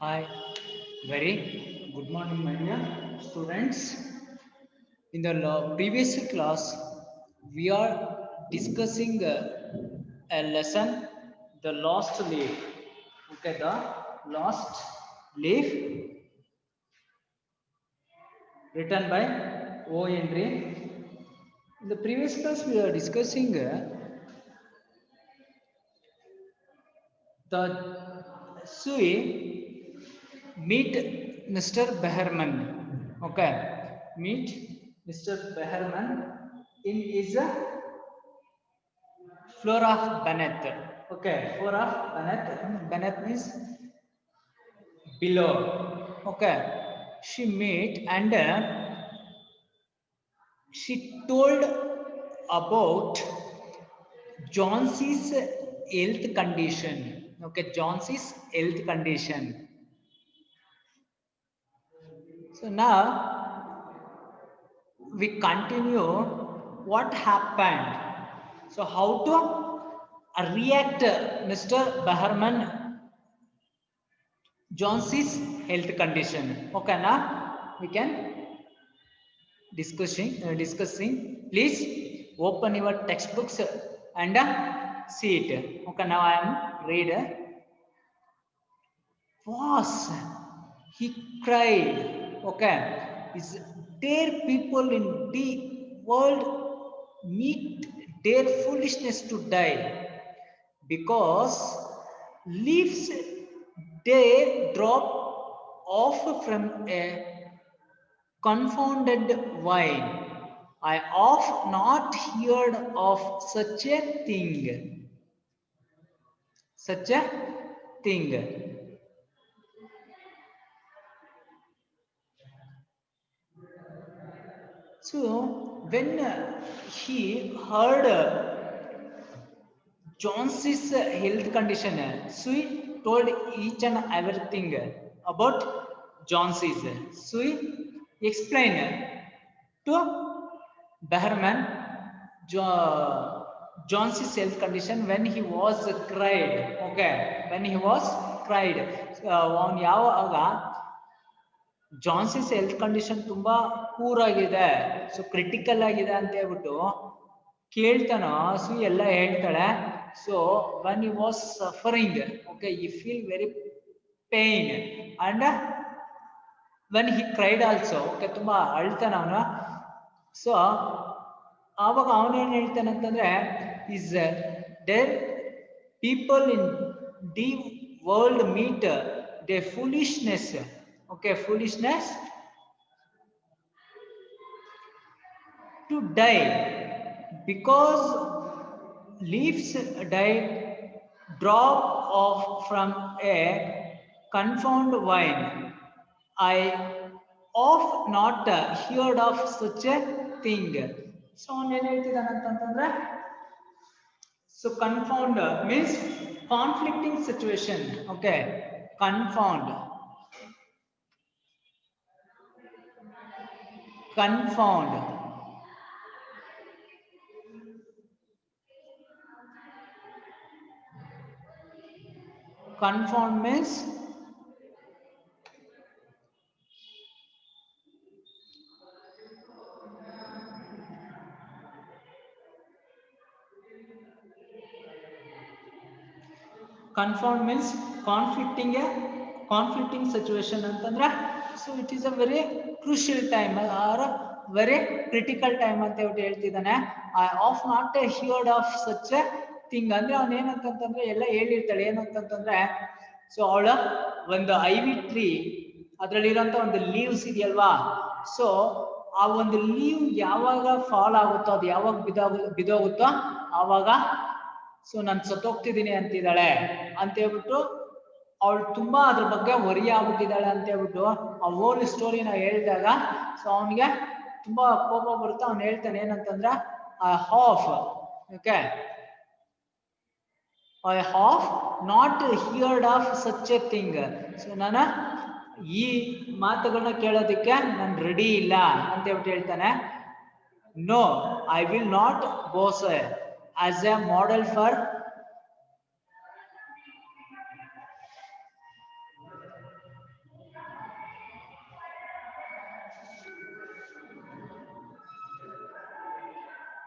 Hi, very good morning, my dear students. In the previous class, we are discussing a lesson, the lost leaf. Okay, the lost leaf, written by O. Henry. In the previous class, we are discussing the Sui meet Mr. Behrman. Okay, meet Mr. Behrman in his Flora Bennett. Okay, Flora Bennett. Bennett means below. Okay, she meet and she told about Johnson's health condition. Okay, Johnson's health condition. So now we continue what happened. So how to react Mr. Behrman Johnson's health condition. Okay, now we can discussing. Please open your textbooks and see it. Okay, now I am read. Was he cried? Okay, is there people in the world meet their foolishness to die because leaves they drop off from a confounded vine. I have not heard of such a thing. Such a thing. So when he heard Johnson's health condition, Sui told each and everything about Johnson's. Sui explained to Behrman Johnson's health condition when he was cried. Okay, when he was cried. ಅವನು ಯಾವಾಗ ಜಾನ್ಸಿಸ್ health condition ತುಂಬಾ poor ಆಗಿದೆ, so critical ಆಗಿದೆ ಅಂತ ಹೇಳ್ಬಿಟ್ಟು ಕೇಳ್ತಾನೋ, so ಎಲ್ಲ ಹೇಳ್ತಾಳೆ. So when he was suffering, okay, he feel very pain and when he cried also, okay, ತುಂಬಾ ಅಳ್ತಾನ ಅವನು. ಸೊ ಆವಾಗ ಅವನೇನ್ ಹೇಳ್ತಾನೆ ಅಂತಂದ್ರೆ, is there people in the world meet their foolishness. Okay, foolishness to die because leaves died drop off from a confound vine. I have not heard of such a thing. So ಏನು ಹೇಳ್ತಿದ್ದಾನೆ ಅಂತಂದ್ರೆ, so confound means conflicting situation. Okay, confound confound means conflicting situation ಅಂತಂದ್ರೆ, so it is a very crucial time or very critical time ಅಂತ ಹೇಳ್ತಿದ್ದಾನೆ. I have not heard of such a thing. ಅಂದ್ರೆ ಅವನು ಏನಂತಂದ್ರೆ ಎಲ್ಲ ಹೇಳಿರ್ತಾಳೆ, ಏನಂತಂದ್ರೆ, ಸೊ ಅವಳ ಒಂದು ಐವಿ ಟ್ರೀ ಅದರಲ್ಲಿರೋಂಥ ಒಂದು ಲೀವ್ಸ್ ಇದೆಯಲ್ವಾ, ಸೊ ಆ ಒಂದು ಲೀವ್ ಯಾವಾಗ ಫಾಲ್ ಆಗುತ್ತೋ, ಅದು ಯಾವಾಗ ಬಿದೋಗುತ್ತೋ ಆವಾಗ ಸೊ ನಾನು ಸತ್ತೋಗ್ತಿದ್ದೀನಿ ಅಂತಿದ್ದಾಳೆ ಅಂತ ಹೇಳ್ಬಿಟ್ಟು ಅವಳು ತುಂಬಾ ಅದ್ರ ಬಗ್ಗೆ ವರಿ ಆಗ್ಬಿಟ್ಟಿದ್ದಾಳೆ ಅಂತ ಹೇಳ್ಬಿಟ್ಟು ಆ ಹೋಲ್ ಸ್ಟೋರಿನ ಹೇಳಿದಾಗ, ಸೊ ಅವನಿಗೆ ತುಂಬಾ ಕೋಪ ಬರುತ್ತೆ. ಅವ್ನು ಹೇಳ್ತಾನೆ ಏನಂತಂದ್ರೆ, I half okay I half not heard of such A thing. So ನಾನು ಈ ಮಾತುಗಳನ್ನ ಕೇಳೋದಕ್ಕೆ ನಾನು ರೆಡಿ ಇಲ್ಲ ಅಂತ ಹೇಳ್ಬಿಟ್ಟು ಹೇಳ್ತಾನೆ. No, I will not pose as a model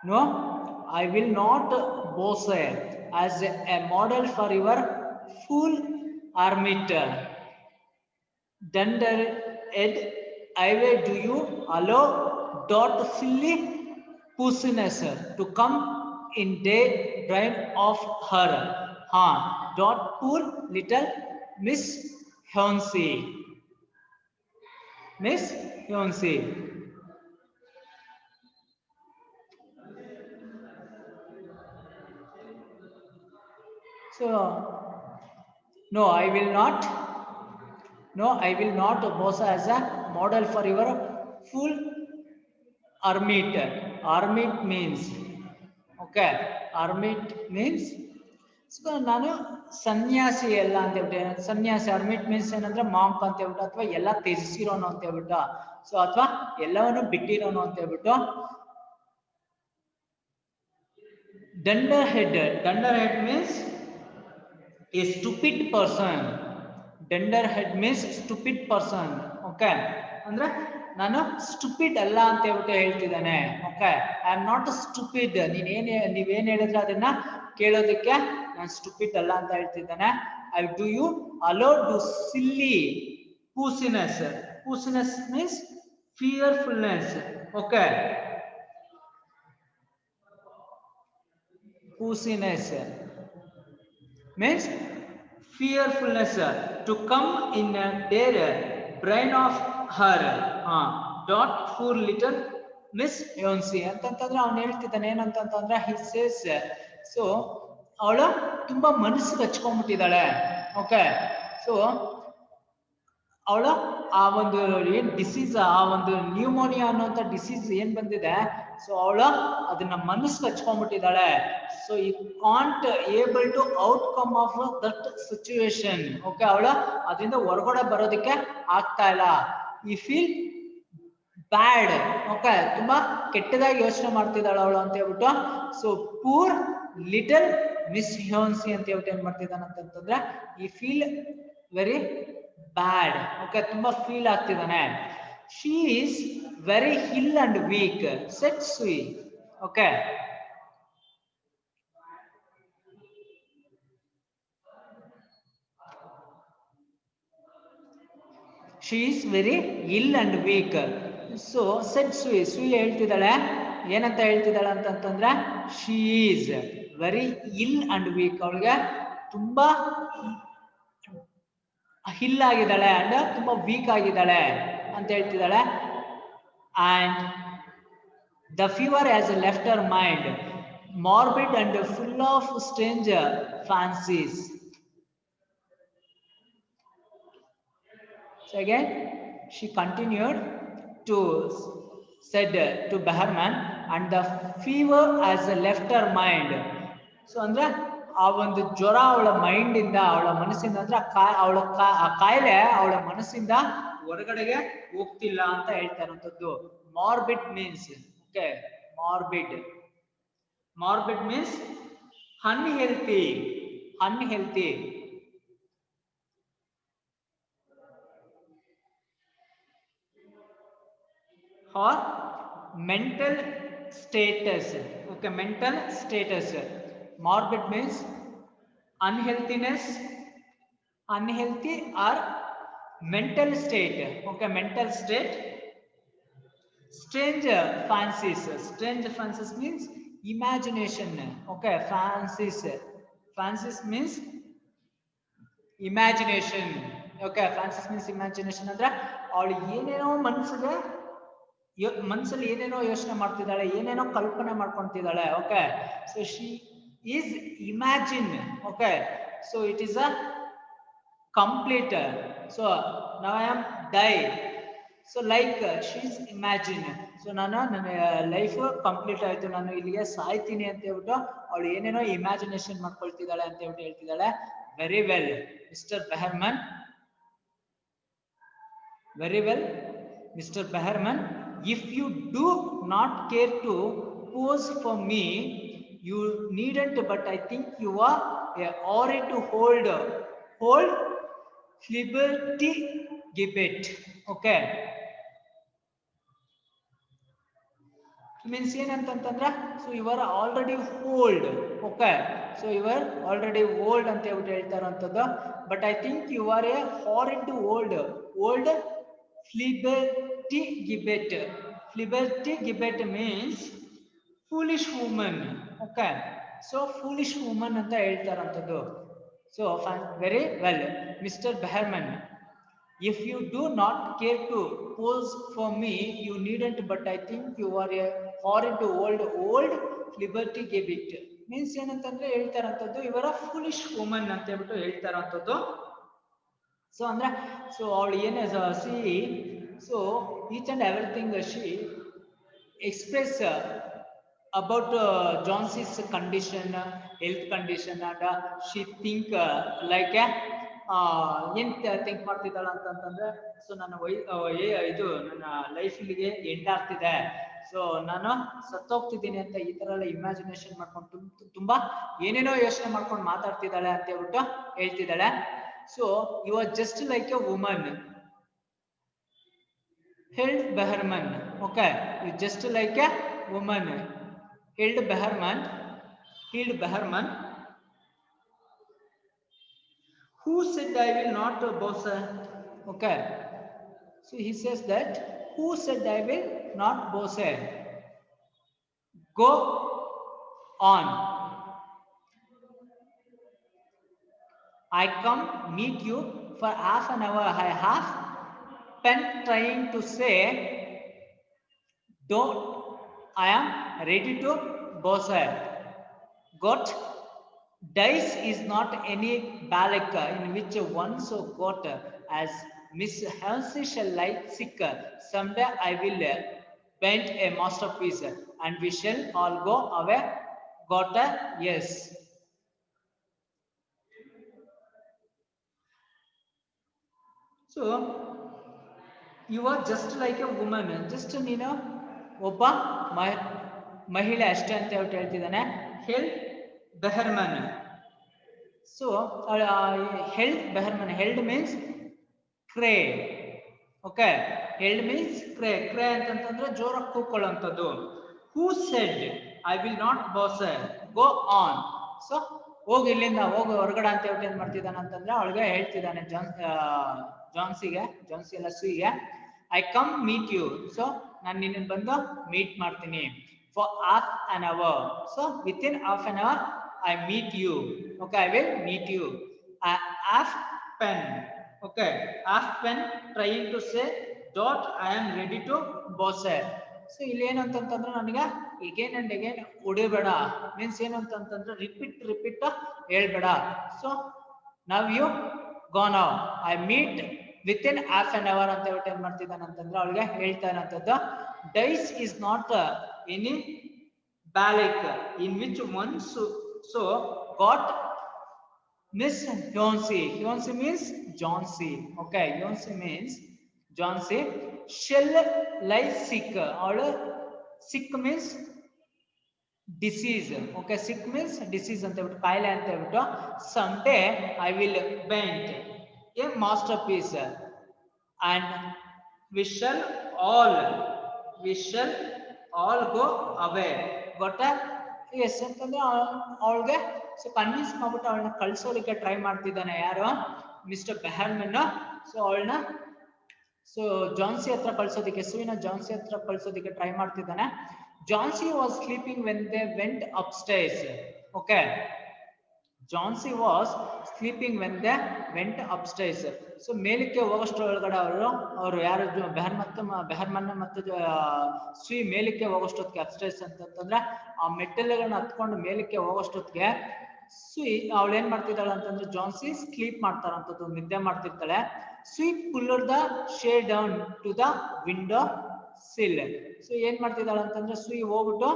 No, I will not pose as a model for your full armit. Dunderhead highway, do you allow dot silly pussiness to come in day brain of her? Dot poor little Miss Hyunsi. Miss Hyunsi. So, no, I will not. No, I will not pose as a model for your full armit. Armit means, okay, armit means, so ನಾನು ಸನ್ಯಾಸಿ ಎಲ್ಲ ಅಂತ ಹೇಳ್ಬಿಟ್ಟೆ. ಸನ್ಯಾಸಿ ಅರ್ಮಿಟ್ means ಏನಂದ್ರೆ monk ಅಂತ ಹೇಳ್ಬಿಟ್ಟು, ಅಥವಾ ಎಲ್ಲ ತ್ಯಜಿಸಿರೋನು ಅಂತ ಹೇಳ್ಬಿಟ್ಟು, ಸೊ ಅಥವಾ ಎಲ್ಲವನ್ನು ಬಿಟ್ಟಿರೋನು ಅಂತ ಹೇಳ್ಬಿಟ್ಟು. Dunderhead means a stupid person. Dunderhead means stupid person. Okay, ಅಂದ್ರೆ ನಾನು ಸ್ಟುಪಿಡ್ ಅಲ್ಲ ಅಂತ ಹೇಳ್ಬಿಟ್ಟು ಹೇಳ್ತಿದ್ದಾನೆ. Okay, I am not stupid. ನೀವೇನ್ ಹೇಳಿದ್ರೆ ಅದನ್ನ ಕೇಳೋದಕ್ಕೆ ನಾನು ಸ್ಟುಪಿಡ್ ಅಲ್ಲ ಅಂತ ಹೇಳ್ತಿದ್ದಾನೆ. I do you allow do silly business. Business means fearfulness. Okay, poosiness means fearfulness to come in their brain of her. Dot poor little Miss Hyunsi ಅಂತಂತಂದ್ರೆ ಅವ್ನು ಹೇಳ್ತಿದ್ದಾನೆ ಏನಂತಂದ್ರೆ, he says, so ಅವಳು ತುಂಬಾ ಮನಸ್ಸಿಗೆ ಹಚ್ಕೊಂಡ್ಬಿಟ್ಟಿದ್ದಾಳೆ. ಓಕೆ, ಸೊ ಅವಳು ಆ ಒಂದು ಏನ್ ಡಿಸೀಸ್, ಆ ಒಂದು ನ್ಯೂಮೋನಿಯಾ ಅನ್ನೋಂಥ ಡಿಸೀಸ್ ಏನ್ ಬಂದಿದೆ, ಸೊ ಅವಳು ಅದನ್ನ ಮನಸ್ಸಿಗೆ ಹಚ್ಕೊಂಡ್ಬಿಟ್ಟಿದ್ದಾಳೆ. ಸೊ ಈ can't able to outcome of that situation. Okay, ಅವಳು ಅದರಿಂದ ಹೊರಗಡೆ ಬರೋದಕ್ಕೆ ಆಗ್ತಾ ಇಲ್ಲ. ಈ ಫೀಲ್ ಬ್ಯಾಡ್. ಓಕೆ, ತುಂಬಾ ಕೆಟ್ಟದಾಗಿ ಯೋಚನೆ ಮಾಡ್ತಿದ್ದಾಳೆ ಅವಳು ಅಂತ ಹೇಳ್ಬಿಟ್ಟು. So poor little miss Johnsy ಅಂತ ಹೇಳ್ಬಿಟ್ಟು ಏನ್ ಮಾಡ್ತಿದ್ದಾನೆ ಅಂತಂದ್ರೆ, he feel very bad. Okay, ತುಂಬಾ ಫೀಲ್ ಆಗ್ತಿದ್ದಾನೆ. She is very ill and weak said Sue. Okay, she is very ill and weak. So said Sue. Sue ಹೇಳ್ತಿದ್ದಾಳೆ, ಏನಂತ ಹೇಳ್ತಿದ್ದಾಳೆ ಅಂತಂತಂದ್ರೆ, she is very ill and weak. ಅವಳಿಗೆ ತುಂಬಾ ill ಆಗಿದ್ದಾಳೆ and ತುಂಬಾ ವೀಕ್ ಆಗಿದ್ದಾಳೆ ಅಂತ ಹೇಳ್ತಿದ್ದಾಳೆ. And the fever has left her mind morbid and full of strange fancies. So again she continued to said to Behrman, and the fever has left her mind. So ಅಂದ್ರೆ ಆ ಒಂದು ಜ್ವರ ಅವಳ mind ಇಂದ, ಅವಳ ಮನಸ್ಸಿಂದ, ಅಂದ್ರೆ ಆ ಕಾಯಿಲೆ ಅವಳ ಮನಸ್ಸಿಂದ ಹೊರಗಡೆಗೆ ಹೋಗ್ತಿಲ್ಲ ಅಂತ ಹೇಳ್ತಾ ಇರುವಂತದ್ದು. Morbid means, okay, morbid means unhealthy. or mental status. Okay, mental status. Morbid means unhealthiness, unhealthy or mental state. Okay, mental state. Strange fancies. Strange fancies means imagination. Okay, fancies means imagination. Okay, fancies means imagination. ಅಂದ್ರೆ ಅವಳು ಏನೇನೋ ಮನಸ್ಸಲ್ಲಿ ಏನೇನೋ ಯೋಚನೆ ಮಾಡ್ತಿದ್ದಾಳೆ, ಏನೇನೋ ಕಲ್ಪನೆ ಮಾಡ್ಕೊಂತಿದ್ದಾಳೆ. Okay, so she is imagine. Okay, so it is a complete. So now I am die. So like she is imagine. So ನನ್ನ ಲೈಫ್ ಕಂಪ್ಲೀಟ್ ಆಯ್ತು, ನಾನು ಇಲ್ಲಿಗೆ ಸಾಯ್ತೀನಿ ಅಂತ ಹೇಳ್ಬಿಟ್ಟು ಅವಳು ಏನೇನೋ ಇಮ್ಯಾಜಿನೇಷನ್ ಮಾಡ್ಕೊಳ್ತಿದ್ದಾಳೆ ಅಂತ ಹೇಳ್ಬಿಟ್ಟು ಹೇಳ್ತಿದ್ದಾಳೆ. Very well mister Behrman, very well mister Behrman. If you do not care to pose for me, you needn't, but I think you are already to hold liberty gibbet. Okay, means ಏನಂತಂದ್ರೆ so you are already old. Okay, so you are already old ಅಂತ ಹೇಳ್ಬಿಟ್ಟು ಹೇಳ್ತಾರಂತದ್ದು. But I think you are a horrid old flibbertigibbet. Flibbertigibbet means foolish woman. Okay, so foolish woman ಅಂತ ಹೇಳ್ತಾರಂತದ್ದು. So very well, Mr. Behrman, if you do not care to pose for me, you needn't, but I think you are a horrid old liberty gibbet. Means ಏನಂತಂದ್ರೆ ಹೇಳ್ತಾರಂತದ್ದು ಇವರ foolish woman ಅಂತ ಹೇಳ್ಬಿಟ್ಟು ಹೇಳ್ತಾರಂತದ್ದು. So ಅಂದ್ರೆ so ಅವಳು ಏನೇ C so each and everything she express about Johnson's condition, health condition, and she think like ಏನ್ think ಮಾಡ್ತಿದ್ದಾಳ ಅಂತಂತಂದ್ರೆ so ನನ್ನ ಇದು ನನ್ನ ಲೈಫ್ ಇಲ್ಲಿಗೆ ಎಂಡ್ ಆಗ್ತಿದೆ, ಸೊ ನಾನು ಸತ್ತೋಗ್ತಿದ್ದೀನಿ ಅಂತ ಈ ತರ ಎಲ್ಲ ಇಮ್ಯಾಜಿನೇಷನ್ ಮಾಡ್ಕೊಂಡು ತುಂಬಾ ಏನೇನೋ ಯೋಚನೆ ಮಾಡ್ಕೊಂಡು ಮಾತಾಡ್ತಿದ್ದಾಳೆ ಅಂತ ಹೇಳ್ಬಿಟ್ಟು ಹೇಳ್ತಿದ್ದಾಳೆ. So you are just like a woman, Hild Behrman. Okay, you just like a woman. Hild Behrman. Who said I will not boss? Okay, so he says that who said I will not boss? Go on. I come meet you for half an hour. I have been trying to say, don't, I am ready to boss. Got dice is not any balak in which one so got as Miss Hansi shall lie sick. Someday I will paint a masterpiece and we shall all go away. Got a yes. So you are just like a woman, just ನೀನು ಒಬ್ಬ ಮಹಿಳೆ ಅಷ್ಟೇ ಅಂತ ಹೇಳ್ತಿದ್ದಾನೆ yelled Behrman. So yelled Behrman, yelled means cry. Okay, yelled means cry. Cry ಅಂತಂತಂದ್ರೆ ಜೋರಾಗಿ ಕೂಕೊಳ್ಳುವಂಥದ್ದು. Who said I will not pose, go on. So ಹೋಗಿ ಇಲ್ಲಿಂದ ಹೋಗಿ ಹೊರಗಡೆ ಅಂತ ಹೇಳ್ಬಿಟ್ಟು ಏನ್ ಮಾಡ್ತಿದ್ದಾನೆ ಅಂತಂದ್ರೆ ಅವಳಿಗೆ ಹೇಳ್ತಿದ್ದಾನೆ ಜಾನ್ಸಿ ಎಲ್ಲ ಸುಯಿಗೆ, I come meet you, so ನಾನು ನಿನ್ನ ಬಂದು ಮೀಟ್ ಮಾಡ್ತೀನಿ for half an hour. So within half an hour I meet you. Okay, I will meet you. Have been. Okay, have been trying to say that I am ready to pose. So ಇಲ್ಲಿ ಏನು ಅಂತಂತಂದ್ರೆ ನನಗೆ again and again ಹೊಡಿಬೇಡ, means ಏನು ಅಂತಂತಂದ್ರೆ repeat ಹೇಳ್ಬೇಡ. So now you go now, I meet within half an hour ಅಂತ ಹೇಳ್ಬಿಟ್ಟು ಏನ್ ಮಾಡ್ತಿದ್ದಾನೆ ಅಂತಂದ್ರೆ ಅವಳಿಗೆ ಹೇಳ್ತಾನಂತದ್ದು. This is not any place in which one so good miss Johnsy. Johnsy means Johnsy. Okay, Johnsy means Johnsy shall lie sick. ಅವಳು sick means disease. Okay, sick means disease ಅಂತ ಹೇಳ್ಬಿಟ್ಟು, ಕಾಯಿಲೆ ಅಂತ ಹೇಳ್ಬಿಟ್ಟು. someday I will paint a masterpiece and we shall all go away. Got a yes ಅಂತಂದ್ರೆ ಅವಳಿಗೆ so convince ಮಾಡ್ಬಿಟ್ಟು ಅವಳನ್ನ ಕಳ್ಸೋಲಿಕ್ಕೆ ಟ್ರೈ ಮಾಡ್ತಿದ್ದಾನೆ ಯಾರು, ಮಿಸ್ಟರ್ ಬೆಹರ್ಮನ್. ಸೊ ಅವಳನ್ನ ಸೊ ಜಾನ್ಸಿ ಹತ್ರ ಕಳ್ಸೋದಿಕ್ಕೆ, ಸುಯಿನ ಜಾನ್ಸಿ ಹತ್ರ ಕಳ್ಸೋದಿಕ್ಕೆ ಟ್ರೈ ಮಾಡ್ತಿದ್ದಾನೆ. Jhansi was sleeping when they went upstairs. Okay, Jhansi was sleeping when they went upstairs. So ಮೇಲಕ್ಕೆ ಹೋಗೋಷ್ಟೊಳಗಡೆ ಅವರು ಯಾರು ಬೆಹರ್ಮನ್ ಮತ್ತು ಸುಯಿ ಮೇಲಕ್ಕೆ ಹೋಗೋಷ್ಟೊತ್ತಿಗೆ ಅಪ್ಸ್ಟೇರ್ಸ್ ಅಂತಂದ್ರೆ ಆ ಮೆಟ್ಟಲುಗಳನ್ನ ಹತ್ಕೊಂಡು ಮೇಲಕ್ಕೆ ಹೋಗೋಷ್ಟೊತ್ತಿಗೆ ಸುಯಿ ಅವಳು ಏನ್ ಮಾಡ್ತಿದ್ದಾಳೆ ಅಂತಂದ್ರೆ ಜಾನ್ಸಿ ಸ್ಲೀಪ್ ಮಾಡ್ತಾರಂತದ್ದು, ನಿದ್ದೆ ಮಾಡ್ತಿರ್ತಾಳೆ. Sue pulled the shade down to the window sill. So ಏನ್ ಮಾಡ್ತಿದ್ದಾಳೆ ಅಂತಂದ್ರೆ ಸುಯಿ ಹೋಗ್ಬಿಟ್ಟು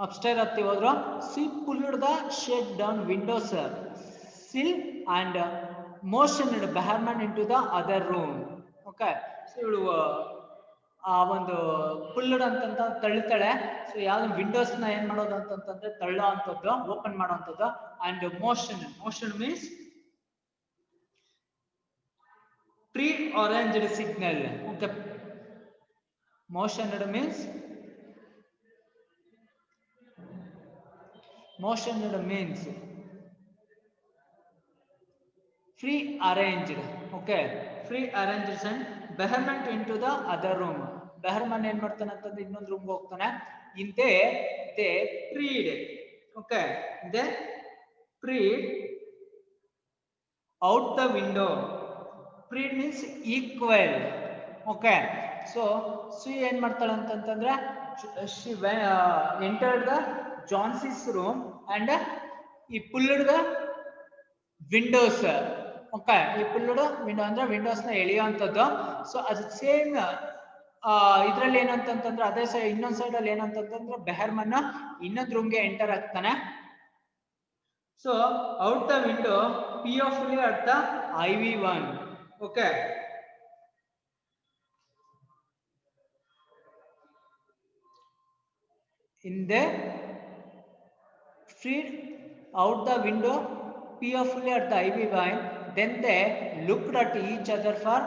ಅಪ್ಸ್ಟೈರ್ ಹತ್ತಿ ಹೋದ್ರು. Sue pulled the shade down windows sill and motion Behrman into the other room. Okay, so ಇವಳು ಆ ಒಂದು ಪುಲ್ಲಡ್ ಅಂತಂತ ತಳ್ತಾಳೆ. ಸೊ ಯಾವ್ದು ವಿಂಡೋಸ್ ನ ಏನ್ ಮಾಡೋದು ಅಂತಂತಂದ್ರೆ ತಳ್ಳೋ ಅಂತದ್ದು, ಓಪನ್ ಮಾಡೋಂಥದ್ದು. And motion means pre arranged signal. Okay, Motioned means free arranged. Okay, free arranged and Behrman into the other room. Behrman ಏನ್ ಮಾಡ್ತಾನೆ ಅಂತಂದ್ರೆ ಇನ್ನೊಂದು ರೂಮ್ಗೆ ಹೋಗ್ತಾನೆ. they prayed. Okay, they prayed out the window. Prayed means equal. Okay, so she ಏನ್ ಮಾಡ್ತಾಳೆ ಅಂತಂದ್ರೆ she entered the Johnson's room and he pulled the windows. Okay, he pulled window ಅಂದ್ರೆ ವಿಂಡೋಸ್ ನ ಎಳೆಯುವಂಥದ್ದು. ಸೊ ಅದು ಸೇಮ್ ಇದ್ರಲ್ಲಿ ಏನಂತಂದ್ರೆ ಅದೇ side ಇನ್ನೊಂದ್ ಸೈಡ್ ಅಲ್ಲಿ ಏನಂತಂದ್ರೆ ಬೆಹರ್ಮನ್ ಇನ್ನೊಂದು ರೂಮ್ಗೆ ಎಂಟರ್ ಆಗ್ತಾನೆ. So out the window fearfully at the IV1. Okay, in the freed out the window fearfully at the IV1. Then they looked at each other for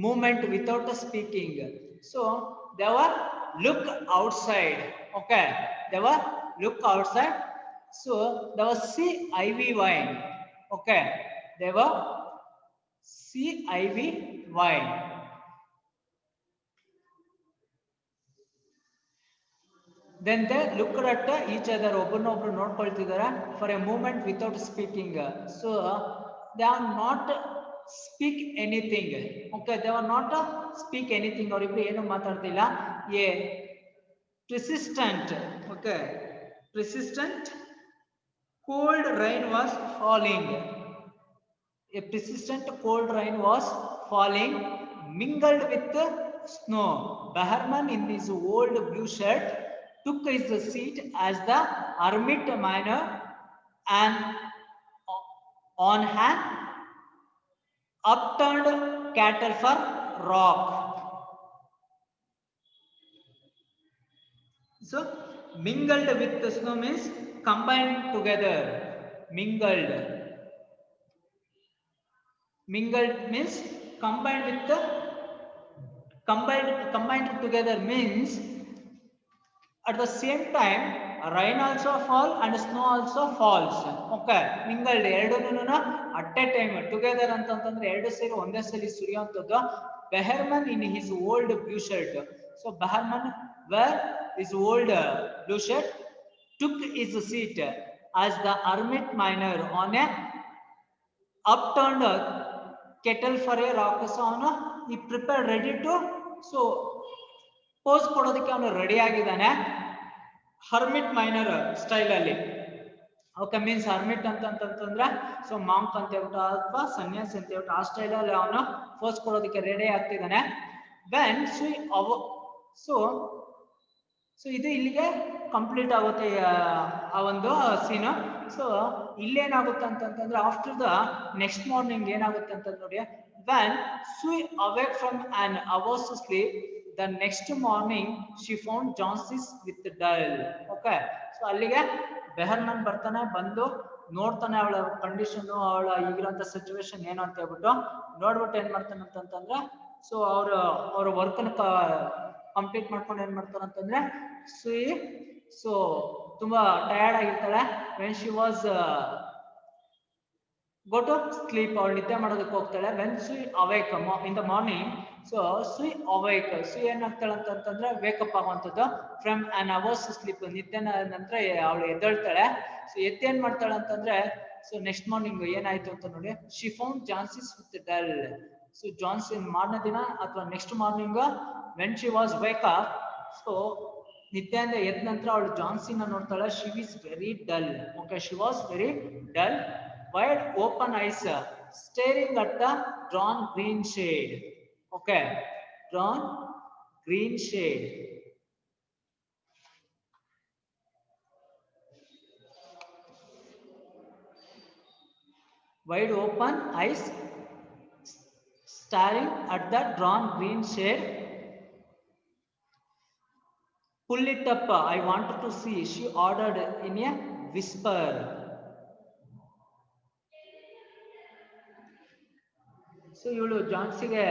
moment without speaking. So they were look outside. Okay, they were look outside. So there was CV1. Okay, they were CV1. Then they looked at each other. ಒಬ್ಬರನ್ನೊಬ್ರು ನೋಡ್ಕೊಳ್ತಿದ್ದಾರೆ for a moment without speaking. So they are not speak anything. Okay, they were not speak anything. ಅವರಿಬ್ರು ಏನು ಮಾತಾಡ್ತಿಲ್ಲ. A persistent, okay, persistent cold rain was falling. A persistent cold rain was falling, mingled with snow. Behrman in his old blue shirt took his seat as the hermit miner and on an upturned cattle for rock. So mingled with the snow means combined together. Mingled means combined with the combined together means at the same time rain also fall and snow also falls. Okay, mingled ಎರಡನ್ನೂ at a time together ಅಂತಂದ್ರೆ ಎರಡು ಸೇರಿ ಒಂದೇ ಸಲ ಸುರಿಯುವಂತದ್ದು. Behrman in his old blue shirt. So Behrman wear his old blue shirt took his seat as the hermit miner on a upturned kettle for a rock. So he prepared ready to so pose ಕೊಡೋದಕ್ಕೆ ಅವನು ready ಆಗಿದ್ದಾನೆ hermit minor style ಅಲ್ಲಿ. Okay, means hermit ಅಂತಂದ್ರೆ so monk ಅಂತ ಹೇಳ್ಬಿಟ್ಟು ಅಥವಾ ಸನ್ಯಾಸಿ ಅಂತ ಹೇಳ್ಬಿಟ್ಟು ಆ ಸ್ಟೈಲ್ ಅಲ್ಲಿ ಅವನು ಪೋಸ್ ಕೊಡೋದಕ್ಕೆ ರೆಡಿ ಆಗ್ತಿದ್ದಾನೆ. ವೆನ್ ಸೊ ಇದು ಇಲ್ಲಿಗೆ ಕಂಪ್ಲೀಟ್ ಆಗುತ್ತೆ ಆ ಒಂದು ಸೀನು. ಸೊ ಇಲ್ಲೇನಾಗುತ್ತೆ ಅಂತಂದ್ರೆ ಆಫ್ಟರ್ ದ ನೆಕ್ಸ್ಟ್ ಮಾರ್ನಿಂಗ್ ಏನಾಗುತ್ತೆ ಅಂತ ನೋಡಿ. When Sui awake from an hour's sleep, the next morning she found Johnson's with dull. Okay, so ಅಲ್ಲಿಗೆ ಬೆಹರ್ಮನ್ ಬರ್ತಾನೆ, ಬಂದು ನೋಡ್ತಾನೆ ಅವಳ ಕಂಡೀಷನ್, ಅವಳ ಈಗಿರೋಂಥ ಸಿಚುವೇಶನ್ ಏನು ಅಂತ ಹೇಳ್ಬಿಟ್ಟು ನೋಡ್ಬಿಟ್ಟು ಏನ್ ಮಾಡ್ತಾನೆ ಅಂತಂದ್ರೆ ಸೊ ಅವ್ರ ವರ್ಕ್ನ ಕಂಪ್ಲೀಟ್ ಮಾಡ್ಕೊಂಡು ಏನ್ ಮಾಡ್ತಾನೆ ಅಂತಂದ್ರೆ ಸೊ ತುಂಬಾ ಟಯರ್ಡ್ ಆಗಿರ್ತಾಳೆ. When she was go to sleep, ಅವಳು ನಿದ್ದೆ ಮಾಡೋದಕ್ಕೆ ಹೋಗ್ತಾಳೆ. ವೆನ್ Sui awake in the morning, so Sui awake, Sui ಏನಾಗ್ತಾಳೆ ಅಂತಂದ್ರೆ ವೇಕಪ್ ಆಗುವಂಥದ್ದು ಫ್ರಮ್ an hour's sleep, ನಿದ್ದೆನ ನಂತರ ಅವಳು ಎದ್ದೇಳ್ತಾಳೆ. ಸೊ ಏನ್ ಮಾಡ್ತಾಳೆ ಅಂತಂದ್ರೆ ಸೊ ನೆಕ್ಸ್ಟ್ ಮಾರ್ನಿಂಗ್ ಏನಾಯ್ತು ಅಂತ ನೋಡಿ. She found Johnsy's with dull. So Johnson ಮಾರನೇ ದಿನ ಅಥವಾ next morning when she was wake up, so ನಿದ್ದೆಯಿಂದ ಎದ್ದ ನಂತರ ಅವಳು ಜಾನ್ಸಿನ ನೋಡ್ತಾಳೆ. She is very dull. Okay, she was very dull, wide open eyes staring at the drawn green shade. Okay, drawn green shade. Wide open eyes staring at the drawn green shade. Pull it up, I wanted to see, she ordered in a whisper. So ಇವಳು ಜಾನ್ಸಿಗೆ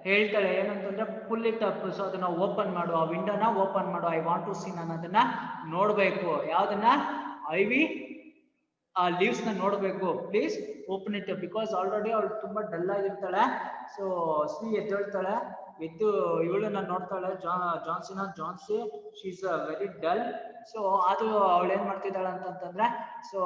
ಹೇಳ್ತಾಳೆ ಏನಂತಂದ್ರೆ pull it up. So ಅದನ್ನ open ಮಾಡು, ಆ ವಿಂಡೋನ open ಮಾಡು, I want to see, ನಾನು ಅದನ್ನ ನೋಡ್ಬೇಕು. ಯಾವ್ದನ್ನ? ಐವಿ ಆ ಲೀವ್ಸ್ ನ ನೋಡ್ಬೇಕು. Please open it because already ಅವಳು ತುಂಬಾ ಡಲ್ ಆಗಿರ್ತಾಳೆ. ಸೊ ಸಿ ಎದ್ದೇಳ್ತಾಳೆ, ಎದ್ದು ಇವಳನ್ನ ನೋಡ್ತಾಳೆ, Johnsy she is very dull. So ಅದು ಅವಳು ಏನ್ ಮಾಡ್ತಿದ್ದಾಳೆ ಅಂತಂತಂದ್ರೆ, so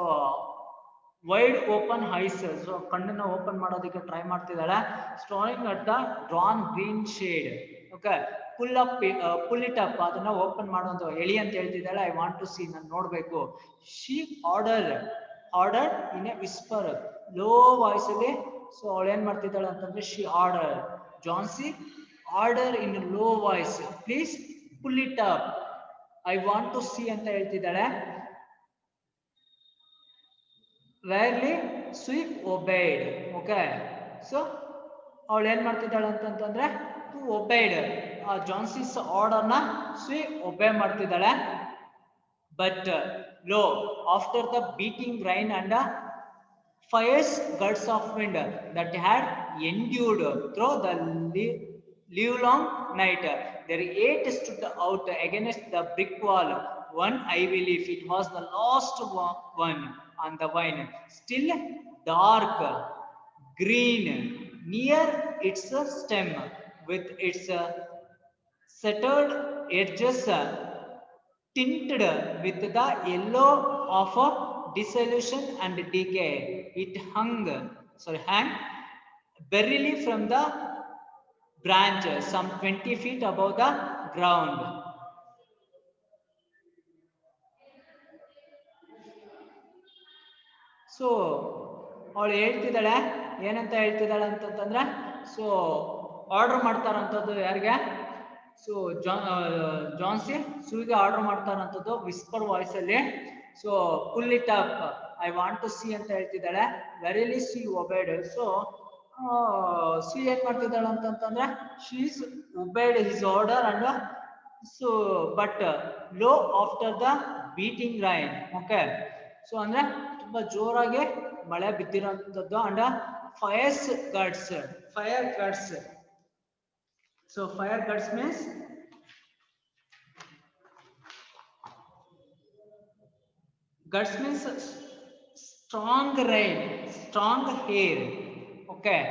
wide open eyes, so ಕಣ್ಣನ್ನ ಓಪನ್ ಮಾಡೋದಕ್ಕೆ ಟ್ರೈ ಮಾಡ್ತಿದ್ದಾಳೆ. ಸ್ಟಾರಿಂಗ್ at the drawn green shade. Okay, pull it up, ಅದನ್ನ ಓಪನ್ ಮಾಡುವಂತ ಎಳಿ ಅಂತ ಹೇಳ್ತಿದ್ದಾಳೆ. ಐ ವಾಂಟ್ ಟು ಸಿ, ನಾನು ನೋಡ್ಬೇಕು. She order in a whisper, low voice ಅಲ್ಲಿ. ಸೊ ಅವಳು ಏನ್ ಮಾಡ್ತಿದ್ದಾಳೆ ಅಂತಂದ್ರೆ, she order, Johnsy order in low voice, please pull it up, I want to see ಅಂತ ಹೇಳ್ತಿದ್ದಾಳೆ. Wearily sweep obeyed. Okay, so ಅವಳು ಏನ್ ಮಾಡ್ತಿದ್ದಾಳೆ ಅಂತಂತಂದ್ರೆ, ಟು ಒಬೇಡ್, ಆ ಜಾನ್ಸಿಸ್ ಆರ್ಡರ್ನ ಸ್ವೀಪ್ ಒಬೇ ಮಾಡ್ತಿದ್ದಾಳೆ. But lo after the beating rain and fierce gusts of wind that had endured through the livelong night, their eight stood out against the brick wall, one ivy leaf. It was the last one on the vine, still dark green near its stem, with its settled edges tinted with the yellow of dissolution and decay. It hung barely from the branch, some 20 feet above the ground. So ಅವಳು ಹೇಳ್ತಿದ್ದಾಳೆ, ಏನಂತ ಹೇಳ್ತಿದ್ದಾಳೆ ಅಂತಂತಂದ್ರೆ, so order ಮಾಡ್ತಾರಂಥದ್ದು ಯಾರಿಗೆ? So Johnsy ಸುವಿಗೆ order ಮಾಡ್ತಾರಂಥದ್ದು whisper voice ಅಲ್ಲಿ. So pull it up, I want to see ಅಂತ ಹೇಳ್ತಿದ್ದಾಳೆ. Wearily Sue obeyed. So she ಏನ್ ಮಾಡ್ತಿದ್ದಾಳೆ ಅಂತಂತಂದ್ರೆ, she is obeyed his order and so but lo after the beating rain. Okay, so ಅಂದ್ರೆ ತುಂಬಾ ಜೋರಾಗಿ ಮಳೆ ಬಿದ್ದಿರೋಂಥದ್ದು. And fierce gusts. So fierce gusts means strong rain, strong hair. Okay,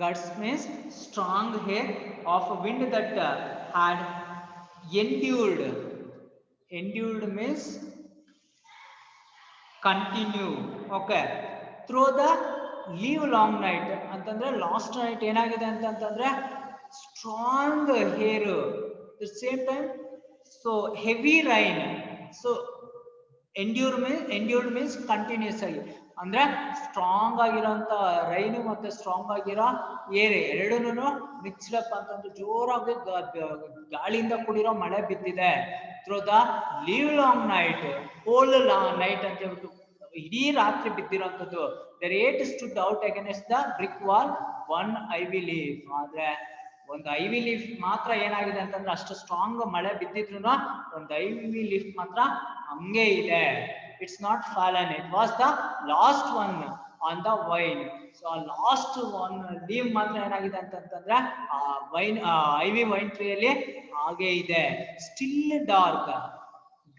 gusts means strong hair of wind that had endured means continue. Okay, through the live long night ಅಂತಂದ್ರೆ last night ಏನಾಗಿದೆ ಅಂತಂದ್ರೆ strong air, the same time so heavy rain. So endured means continuous ಆಗಿ, ಅಂದ್ರೆ strong ಆಗಿರೋಂತ rain ಮತ್ತೆ strong ಆಗಿರೋ air ಎರಡೂನು mixed up ಅಂತಂದ್ರೆ ಜೋರಾಗಿ ಗಾಳಿಯಿಂದ ಕೂಡಿರೋ ಮಳೆ ಬಿದ್ದಿದೆ. Through the live long night, whole night ಅಂತ ಹೇಳ್ಬಿಟ್ಟು ಇಡೀ ರಾತ್ರಿ ಬಿದ್ದಿರೋಂಥದ್ದು. There yet stood out against the brick wall, one ivy leaf. ಆದ್ರೆ ಒಂದು ಐವಿ ಲೀಫ್ ಮಾತ್ರ ಏನಾಗಿದೆ ಅಂತಂದ್ರೆ, ಅಷ್ಟು ಸ್ಟ್ರಾಂಗ್ ಮಳೆ ಬಿದ್ದಿದ್ರು ಒಂದು ಐವಿ ಲೀಫ್ ಮಾತ್ರ ಹಂಗೆ ಇದೆ. It's not fallen, it was the last one on the vine. So ಆ ಲಾಸ್ಟ್ ಒನ್ ಲೀವ್ ಮಾತ್ರ ಏನಾಗಿದೆ ಅಂತಂತಂದ್ರೆ ಆ ವೈನ್ ಐವಿ ವೈನ್ ಟ್ರೀಯಲ್ಲಿ ಹಾಗೆ ಇದೆ. Still dark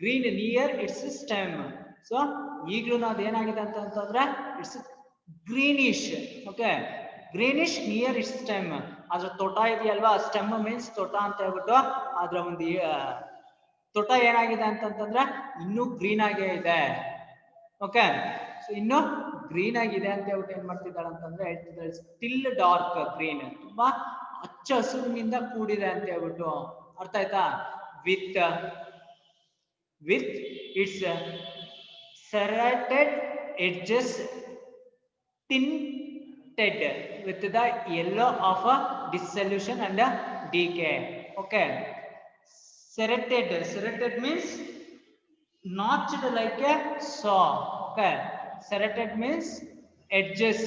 green near it's stem. So ಈಗ್ಲೂ ಅದೇನಾಗಿದೆ ಅಂತಂತಂದ್ರೆ it's greenish. Okay, greenish near it's stem. ಅದ್ರ ತೋಟ ಇದೆಯಲ್ವಾ, ಸ್ಟೆಮ್ ಮೀನ್ಸ್ ತೋಟ ಅಂತ ಹೇಳ್ಬಿಟ್ಟು, ಅದ್ರ ಒಂದು ತೋಟ ಏನಾಗಿದೆ ಅಂತಂತಂದ್ರೆ ಇನ್ನೂ ಗ್ರೀನ್ ಆಗೇ ಇದೆ. ಓಕೆ, ಸೊ ಇನ್ನು ಗ್ರೀನ್ ಆಗಿದೆ ಅಂತ ಹೇಳ್ಬಿಟ್ಟು ಏನ್ ಮಾಡ್ತಿದ್ದಾಳೆ ಅಂತಂದ್ರೆ ಹೇಳ್ತಿದ್ದಾಳೆ, ಸ್ಟಿಲ್ ಡಾರ್ಕ್ ಗ್ರೀನ್, ತುಂಬಾ ಹಚ್ಚ ಹಸುರಿನಿಂದ ಕೂಡಿದೆ ಅಂತ ಹೇಳ್ಬಿಟ್ಟು. ಅರ್ಥ ಆಯ್ತಾ? With its serrated edges tinted with the yellow of a dissolution and a decay. Okay, serrated means notched like a saw. Okay, serrated means edges.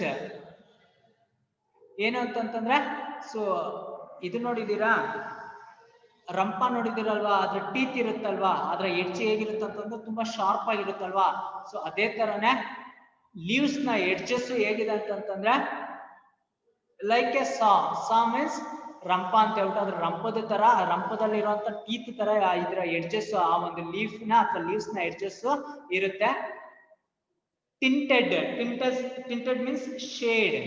ಏನು ಅಂತಂತಂದ್ರೆ, ಸೊ ಇದು ನೋಡಿದೀರಾ, ರಂಪ ನೋಡಿದಿರಲ್ವಾ, ಅದ್ರ ಟೀತ್ ಇರುತ್ತಲ್ವಾ, ಅದ್ರ ಎಡ್ಜ್ ಹೇಗಿರುತ್ತೆ ಅಂತಂದ್ರೆ ತುಂಬಾ ಶಾರ್ಪ್ ಆಗಿರುತ್ತಲ್ವಾ. ಸೊ ಅದೇ ತರನೇ ಲೀವ್ಸ್ ನ ಎಡ್ಜಸ್ ಹೇಗಿದೆ ಅಂತಂದ್ರೆ ಲೈಕ್ ಎ ಸಾ ಮೀನ್ಸ್ ರಂಪ ಅಂತ ಹೇಳ್ಬಿಟ್ಟು ಅದ್ರ ರಂಪದ ತರ, ರಂಪದಲ್ಲಿ ಇರುವಂತ ಟೀತ್ ತರ ಇದ್ರ ಎಡ್ಜಸ್, ಆ ಒಂದು ಲೀಫ್ ನ ಅಥವಾ ಲೀವ್ಸ್ ನ ಎಡ್ಜಸ್ ಇರುತ್ತೆ. tinted means shade.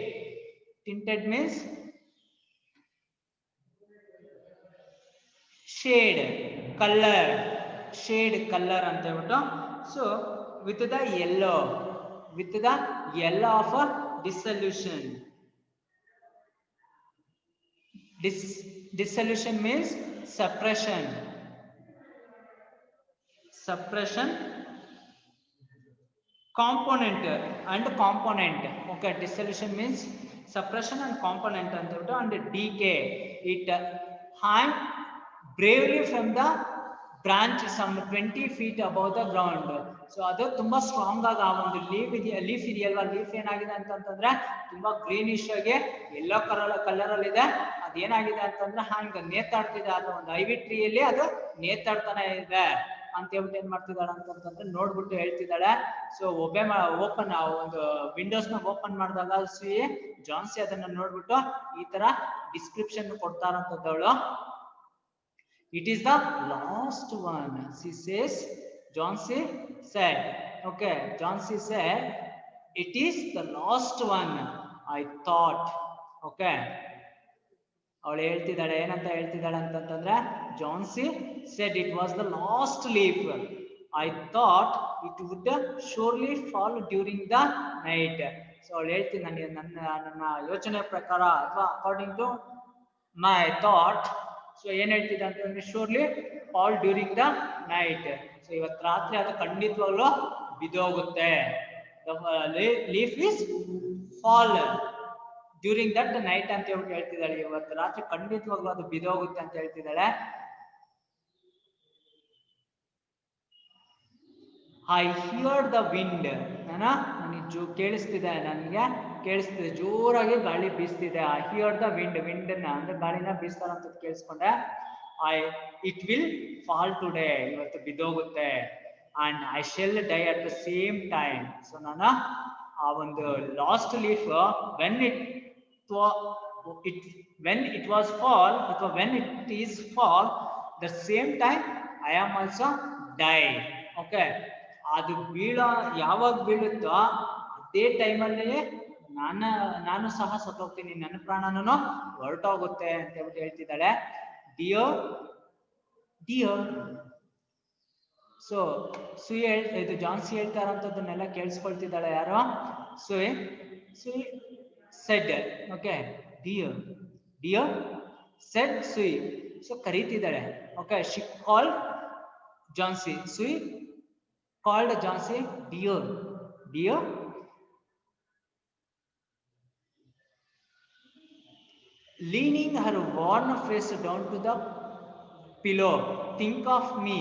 Tinted means shade, color, shade color ಅಂತ ಹೇಳ್ಬಿಟ್ಟು. So with the yellow of a dissolution. Dissolution means suppression component. Okay, dissolution means suppression and component ಅಂತ ಹೇಳ್ಬಿಟ್ಟು. and decay, it hang bravely from the branch some 20 feet above the ground. So ಅದು ತುಂಬಾ strong ಆಗಿ ಆ ಒಂದು leaf ಇದೆಯಲ್ವಾ, leaf ಏನಾಗಿದೆ ಅಂತಂದ್ರೆ ತುಂಬಾ ಗ್ರೀನಿಶ್ ಆಗಿ ಯೆಲ್ಲೋ ಕಲರ್ ಅಲ್ಲಿ ಇದೆ. ಅದೇನಾಗಿದೆ ಅಂತಂದ್ರೆ ಹಂಗ ನೇತಾಡ್ತಿದೆ, ಅದು ಒಂದು ಐವಿ ಟ್ರೀಯಲ್ಲಿ ಅದು ನೇತಾಡ್ತಾನೆ ಇದೆ ಅಂತ ಹೇಳ್ಬಿಟ್ಟು ಏನ್ ಮಾಡ್ತಿದ್ದಾಳೆ ಅಂತಂದ್ರೆ ನೋಡ್ಬಿಟ್ಟು ಹೇಳ್ತಿದ್ದಾಳೆ. ಸೊ ಓಪನ್ ಒಂದು ವಿಂಡೋಸ್ ನ ಓಪನ್ ಮಾಡಿದಾಗ ಜಾನ್ಸಿ ಅದನ್ನ ನೋಡ್ಬಿಟ್ಟು ಈ ತರ description ಕೊಡ್ತಾರಂತದ್ದವಳು. It is the last one, she says. Johnsy said, okay, Johnsy said, it is the last one, I thought. Okay, ಅವಳು ಹೇಳ್ತಿದ್ದಾಳೆ, ಏನಂತ ಹೇಳ್ತಿದ್ದಾಳೆ ಅಂತಂದ್ರೆ Jhansi said it was the last leaf. I thought it would surely fall during the night. So ಅವಳು ಹೇಳ್ತೀನಿ, ನನ್ನ ಯೋಚನೆ ಪ್ರಕಾರ ಅಥವಾ according to my thought, so ಏನ್ ಹೇಳ್ತಿದ್ದೆ ಅಂತಂದ್ರೆ surely fall during the night. So ಇವತ್ತು ರಾತ್ರಿ ಅದು ಖಂಡಿತವಾಗ್ಲೂ ಬಿದೋಗುತ್ತೆ. Leaf is fall during that night ಅಂತ ಹೇಳ್ಬಿಟ್ಟು ಹೇಳ್ತಿದ್ದಾಳೆ. ಇವತ್ತು ರಾತ್ರಿ ಖಂಡಿತವಾಗ್ಲೂ ಅದು ಬಿದೋಗುತ್ತೆ ಅಂತ ಹೇಳ್ತಿದ್ದಾಳೆ. ಐ ಹಿಯರ್ ದ ವಿಂಡ್, ನನಗೆ ಕೇಳಿಸ್ತಿದೆ, ಜೋರಾಗಿ ಗಾಳಿ ಬೀಸ್ತಿದೆ. ಐ ಹಿಯರ್ ದ ವಿಂಡ್ ಅಂದ್ರೆ ಗಾಳಿನ ಬೀಸ್ತಾರಂತ ಕೇಳಿಸ್ಕೊಂಡೆ. ಇಟ್ ವಿಲ್ ಫಾಲ್ ಟುಡೇ, ಇವತ್ತು ಬಿದ್ದೋಗುತ್ತೆ. And I shall die at the same time. So ನಾನು ಆ ಒಂದು last leaf when it was fall ಅಥವಾ when it is fall, the same time I am also die. Okay, ಅದು ಯಾವಾಗ ಬೀಳುತ್ತೋ ಅದೇ ಟೈಮಲ್ಲಿ ನಾನು ಸಹ ಸತ್ತೋಗ್ತೀನಿ, ನನ್ನ ಪ್ರಾಣನೂ ಹೊರಟೋಗುತ್ತೆ ಅಂತ ಹೇಳ್ಬಿಟ್ಟು ಹೇಳ್ತಿದ್ದಾಳೆ. ಡಿಯರ್ ಸೊ ಇದು ಜಾನ್ಸಿ ಹೇಳ್ತಾರಂತದನ್ನೆಲ್ಲ ಕೇಳಿಸ್ಕೊಳ್ತಿದ್ದಾಳೆ. ಯಾರು? Sue said, okay, dear said Sui. So ಕರೀತಿದ್ದಾಳೆ. Okay, she called Johnsy. Sui called Johnsy dear. Leaning her worn face down to the pillow, think of me.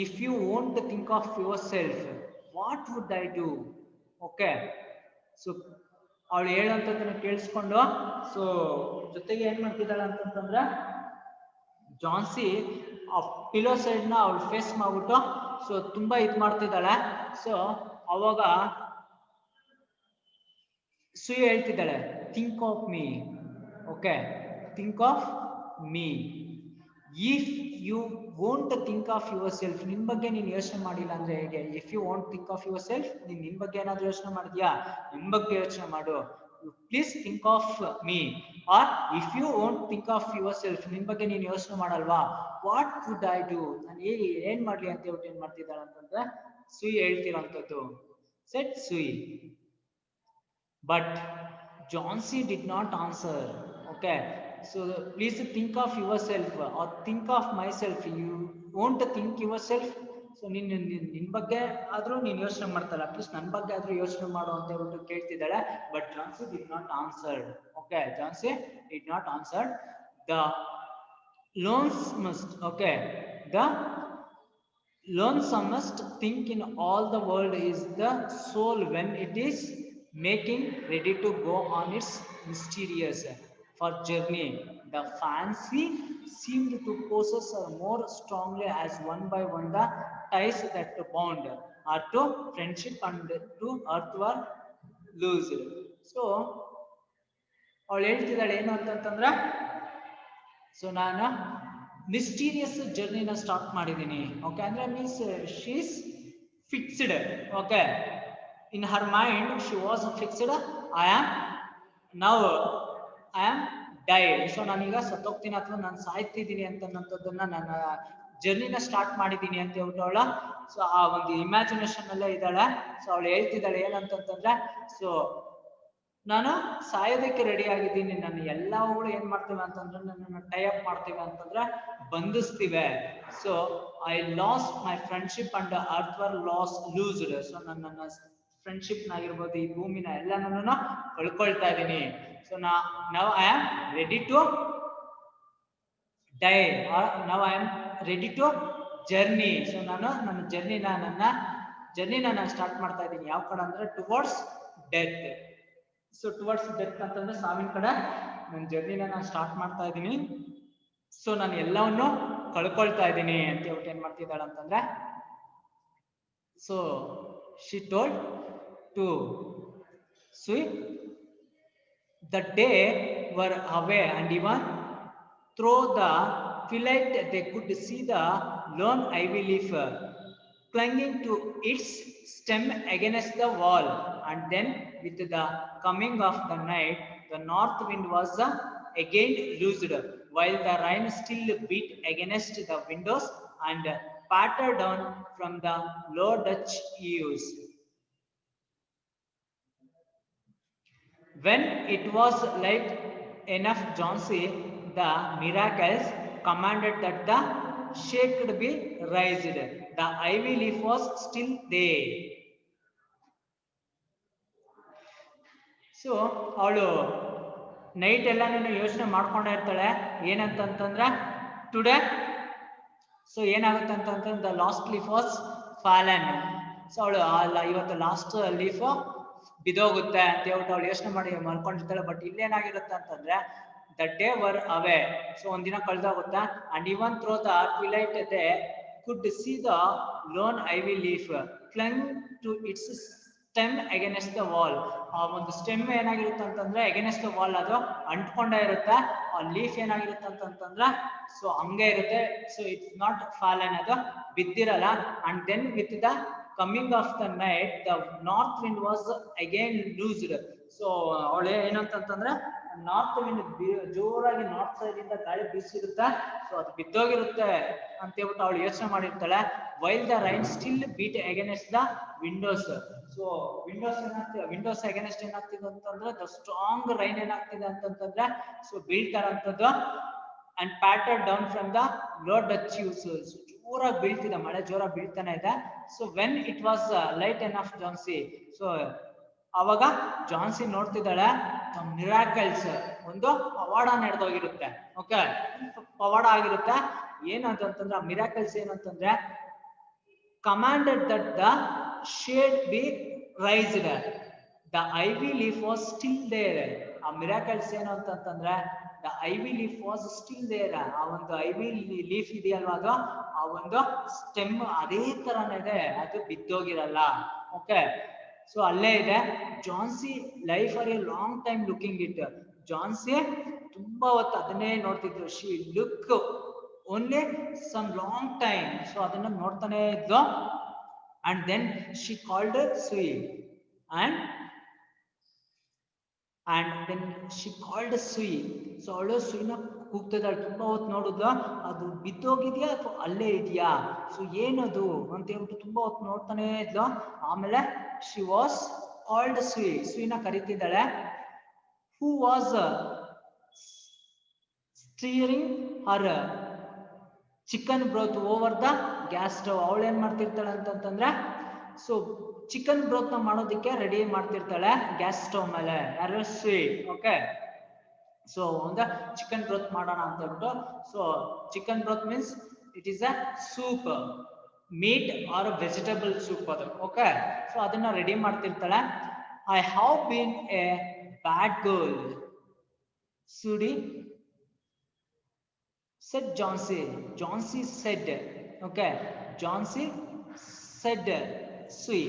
If you won't think of yourself, what would I do? Okay, so ಅವಳು ಹೇಳೋಂಥದ್ದನ್ನ ಕೇಳಿಸ್ಕೊಂಡು so ಜೊತೆಗೆ ಏನ್ ಮಾಡ್ತಿದ್ದಾಳೆ ಅಂತಂದ್ರೆ ಜಾನ್ಸಿ ಆ pillow side ನ ಅವಳು face ಮಾಡ್ಬಿಟ್ಟು ಸೊ ತುಂಬಾ ಇದ್ ಮಾಡ್ತಿದ್ದಾಳೆ. ಸೊ ಅವಾಗ ಸುಯಿ ಹೇಳ್ತಿದ್ದಾಳೆ, think of me. Okay, think of me. If you won't think of yourself, ನಿನ್ ಬಗ್ಗೆ ನೀನು ಯೋಚನೆ ಮಾಡಿಲ್ಲ ಅಂದ್ರೆ ಹೇಗೆ? If you want think of yourself, ನಿನ್ ಬಗ್ಗೆ ಏನಾದ್ರು ಯೋಚನೆ ಮಾಡಿದ್ಯಾ? ನಿನ್ ಬಗ್ಗೆ ಯೋಚನೆ ಮಾಡು. Please think of me. Or if you want think of yourself, ನಿನ್ ಬಗ್ಗೆ ನೀನು ಯೋಚನೆ ಮಾಡಲ್ವಾ? ವಾಟ್ ವುಡ್ ಐ ಡೂ, ನಾನು ಏನ್ ಮಾಡ್ಲಿ ಅಂತ ಹೇಳ್ಬಿಟ್ಟು ಏನ್ ಮಾಡ್ತಿದ್ದಾಳೆ ಅಂತಂದ್ರೆ ಸುಯಿ ಹೇಳ್ತಿರೋಂಥದ್ದು. Said Sue. But Johnsy did not answer. Okay, so please think of yourself or think of myself. You won't think yourself. So ನಿನ್ ಬಗ್ಗೆ ಆದ್ರೂ ನೀನ್ ಯೋಚನೆ ಮಾಡ್ತಾಳೆ, ಅಟ್ಲೀಸ್ಟ್ ನನ್ನ ಬಗ್ಗೆ ಆದ್ರೂ ಯೋಚನೆ ಮಾಡು ಅಂತ ಹೇಳ್ಬಿಟ್ಟು ಕೇಳ್ತಿದ್ದಾಳೆ. But Johnsy did not answered. Okay, Johnsy did not answered. The lonesomest, okay, the lonesomest thing in all the world is the soul when it is making ready to go on its mysterious for journey. The fancy seemed to possess her more strongly as one by one the ties that bound her to friendship and to earth were loosed. So ಅವಳು ಹೇಳ್ತಿದ್ದಾಳೆ ಏನು ಅಂತಂತಂದ್ರೆ, so ನಾನು mysterious ಜರ್ನಿನ start ಮಾಡಿದ್ದೀನಿ. Okay, ಅಂದ್ರೆ means she is fixed. Okay, in Har mind she was fixed. I am died. So ನಾನೀಗ ಸತ್ತೋಗ್ತೀನಿ ಅಥವಾ ನಾನು ಸಾಯ್ತಿದ್ದೀನಿ ಅಂತನ್ನೋದನ್ನ ನನ್ನ ಜರ್ನಿನ ಸ್ಟಾರ್ಟ್ ಮಾಡಿದ್ದೀನಿ ಅಂತ ಹೇಳ್ತಾಳ. ಸೊ ಆ ಒಂದು ಇಮ್ಯಾಜಿನೇಷನ್ ಅಲ್ಲೇ ಇದ್ದಾಳೆ. ಸೊ ಅವಳು ಹೇಳ್ತಿದ್ದಾಳೆ ಏನಂತಂತಂದ್ರೆ, ಸೊ ನಾನು ಸಾಯೋದಕ್ಕೆ ರೆಡಿ ಆಗಿದ್ದೀನಿ, ನಾನು ಎಲ್ಲವುಗಳು ಏನ್ ಮಾಡ್ತೇವೆ ಅಂತಂದ್ರೆ ನನ್ನನ್ನು ಟೈ ಅಪ್ ಮಾಡ್ತೇವೆ ಅಂತಂದ್ರೆ ಬಂಧಿಸ್ತಿವೆ. So I lost my friendship and earth were loosed. So ನನ್ನ ಫ್ರೆಂಡ್ಶಿಪ್ ನಾಗಿರ್ಬೋದು, ಈ ಭೂಮಿನ ಎಲ್ಲ ನಾನು ಕಳ್ಕೊಳ್ತಾ ಇದ್ದೀನಿ. So now I am ready to die, now I am ready to journey. So ನಾನು ನನ್ನ ಜರ್ನಿನ ನಾನು ಸ್ಟಾರ್ಟ್ ಮಾಡ್ತಾ ಇದ್ದೀನಿ. ಯಾವ ಕಡೆ ಅಂದ್ರೆ towards death. So towards death ಅಂತಂದ್ರೆ ಸಾವಿನ ಕಡೆ ನನ್ನ ಜರ್ನಿನ ನಾನು ಸ್ಟಾರ್ಟ್ ಮಾಡ್ತಾ ಇದ್ದೀನಿ. ಸೊ ನಾನು ಎಲ್ಲವನ್ನು ಕಳ್ಕೊಳ್ತಾ ಇದ್ದೀನಿ ಅಂತ ಹೇಳ್ಬಿಟ್ಟು ಏನ್ ಮಾಡ್ತಿದ್ದಾಳೆ ಅಂತಂದ್ರೆ, so she told to Sui, the day were away, and even through the twilight they could see the lone ivy leaf clinging to its stem against the wall. And then with the coming of the night, the north wind was again loosed, while the rain still beat against the windows and pattered down from the low Dutch eaves. When it was light enough, Johnsy, the miracles, commanded that the shade could be raised. The ivy leaf was still there. So ಅವಳು night ಎಲ್ಲ ನೀನು ಯೋಚನೆ ಮಾಡ್ಕೊಂಡೇ ಇರ್ತಾಳೆ ಏನಂತಂತಂದ್ರೆ today. So ಏನಾಗುತ್ತೆ ಅಂತಂದ್ರೆ the last leaf was fallen. So ಅವಳು ಅಲ್ಲ ಇವತ್ತು ಲಾಸ್ಟ್ ಲೀಫ್ ಬಿದೋಗುತ್ತೆ ಅಂತ ಹೇಳ್ಬಿಟ್ಟು ಅವಳು ಯೋಚನೆ ಮಾಡಿ ಮಲ್ಕೊಂಡಿರ್ತಾಳೆ. ಬಟ್ ಇಲ್ಲೇನಾಗಿರುತ್ತೆ ಅಂತಂದ್ರೆ the day wore away. So ಒಂದಿನ ಕಳೆದೋಗುತ್ತೆ. And even through the twilight they could see the lone ivy leaf clung to its stem against the wall. ಆ ಒಂದು ಸ್ಟೆಮ್ ಏನಾಗಿರುತ್ತೆ ಅಂತಂದ್ರೆ ಅಗೇನೆಸ್ಟ್ ದ ವಾಲ್ ಅದು ಅಂಟ್ಕೊಂಡೇ ಇರುತ್ತೆ. ಆ ಲೀಫ್ ಏನಾಗಿರುತ್ತೆ ಅಂತಂತಂದ್ರೆ ಸೊ ಹಂಗೆ ಇರುತ್ತೆ. ಸೊ ಇಟ್ಸ್ ನಾಟ್ ಫಾಲನ್, ಅದು ಬಿದ್ದಿರಲ್ಲ. And then with the coming of the night, the north wind was again loosed. So ಅವಳು ಏನಂತಂದ್ರೆ ನಾರ್ತ್ ವಿಂಡ್ ಜೋರಾಗಿ ನಾರ್ತ್ ಸೈಡ್ ಇಂದ ಗಾಳಿ ಬೀಸಿರುತ್ತೆ. ಸೊ ಅದು ಬಿದ್ದೋಗಿರುತ್ತೆ ಅಂತ ಹೇಳ್ಬಿಟ್ಟು ಅವಳು ಯೋಚನೆ ಮಾಡಿರ್ತಾಳೆ. While the rain still beat against the windows. So windows against ಏನಾಗ್ತಿದೆ ಅಂತಂದ್ರೆ ದ ಸ್ಟ್ರಾಂಗ್ ರೈನ್ ಏನಾಗ್ತಿದೆ ಅಂತಂತಂದ್ರೆ ಸೊ ಬೀಳ್ತಾರಂಥದ್ದು. And pattered down from the low Dutch eaves. ಜೋರಾಗಿ ಬೀಳ್ತಿದೆ, ಮಳೆ ಜೋರಾಗಿ ಬೀಳ್ತಾನೆ ಇದೆ. So when it was light enough Johnsy. So ಅವಾಗ ಜಾನ್ಸಿ ನೋಡ್ತಿದ್ದಾಳೆ ಮಿರಾಕಲ್ಸ್, ಒಂದು ಪವಾಡ ನಡೆದೋಗಿರುತ್ತೆ. ಓಕೆ, ಪವಾಡ ಆಗಿರುತ್ತೆ. ಏನಂತಂದ್ರೆ ಮಿರಾಕಲ್ಸ್ ಏನಂತಂದ್ರೆ commanded that the shade be raised, the ivy leaf was still there. ಆ ಮಿರಾಕಲ್ಸ್ ಏನು ಅಂತಂದ್ರೆ the ivy leaf was still there. ಆ ಒಂದು ಐವಿ ಲೀಫ್ ಇದೆಯಲ್ವಾ, ಅದು ಆ ಒಂದು ಸ್ಟೆಮ್ ಅದೇ ತರನೇ ಇದೆ, ಅದು ಬಿದ್ದೋಗಿರಲ್ಲ. ಓಕೆ, ಸೊ ಅಲ್ಲೇ ಇದೆ. Johnsy lay for a long time looking it. Johnsy ತುಂಬಾ ಹೊತ್ತು ಅದನ್ನೇ ನೋಡ್ತಿದ್ರು. She look only some long time. So ಅದನ್ನ ನೋಡ್ತಾನೆ ಇದ್ಲು. And then she called Sue and then she called Sui. So ಅವಳು ಸುಯಿನ ಕೂಗ್ತಿದ್ದಾಳೆ. ತುಂಬಾ ಹೊತ್ತು ನೋಡಿದ್ಲು, ಅದು ಬಿದ್ದೋಗಿದ್ಯಾ ಅಥವಾ ಅಲ್ಲೇ ಇದೆಯಾ, ಸೊ ಏನದು ಅಂತ ಹೇಳ್ಬಿಟ್ಟು ತುಂಬಾ ಹೊತ್ತು ನೋಡ್ತಾನೆ ಇದ್ಲು. ಆಮೇಲೆ ಶಿ ವಾಸ್ ಕಾಲ್ಡ್ ಸುಯಿ, ಸುಯಿನ ಕರೀತಿದ್ದಾಳೆ. Who was stirring her chicken broth over the gas stove. ಅವಳು ಏನ್ ಮಾಡ್ತಿರ್ತಾಳೆ ಅಂತಂತಂದ್ರೆ ಸೊ ಚಿಕನ್ ಬ್ರೋತ್ ನ ಮಾಡೋದಕ್ಕೆ ರೆಡಿ ಮಾಡ್ತಿರ್ತಾಳೆ ಗ್ಯಾಸ್ ಸ್ಟವ್ ಮೇಲೆ. ಯಾರು? ಸುಯಿ. ಓಕೆ, ಸೊ ಒಂದು ಚಿಕನ್ ಬ್ರೋತ್ ಮಾಡೋಣ ಅಂತ ಹೇಳ್ಬಿಟ್ಟು. So chicken broth means it is a soup, meat or vegetable soup ಅದು. ಓಕೆ, ಸೊ ಅದನ್ನ ರೆಡಿ ಮಾಡ್ತಿರ್ತಾಳೆ. I have been a bad girl Sudie said Johnsy. Johnsy said. Okay. Johnsy said Sui.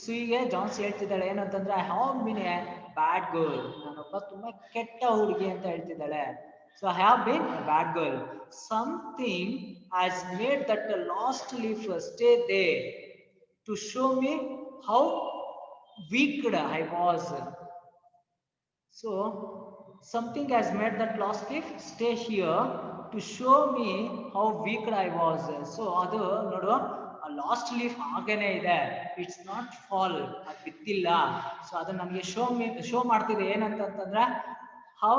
ಸುಯಿಗೆ Johnsy ಹೇಳ್ತಿದ್ದಾಳೆ ಏನಂತಂದ್ರೆ I have been a bad girl, ನಾನೊಬ್ಬ ತುಂಬಾ ಕೆಟ್ಟ ಹುಡುಗಿ ಅಂತ ಹೇಳ್ತಿದ್ದಾಳೆ. So I have been a bad girl. Something has made that last leaf stay there to show me how wicked I was. So something has made that lost leaf stay here to show me how weak I was. So adu nodu a lost leaf agene ide, it's not fall, adu bittilla. So adu namage show ಮಾಡ್ತಿದೆ ಏನಂತಂದ್ರೆ how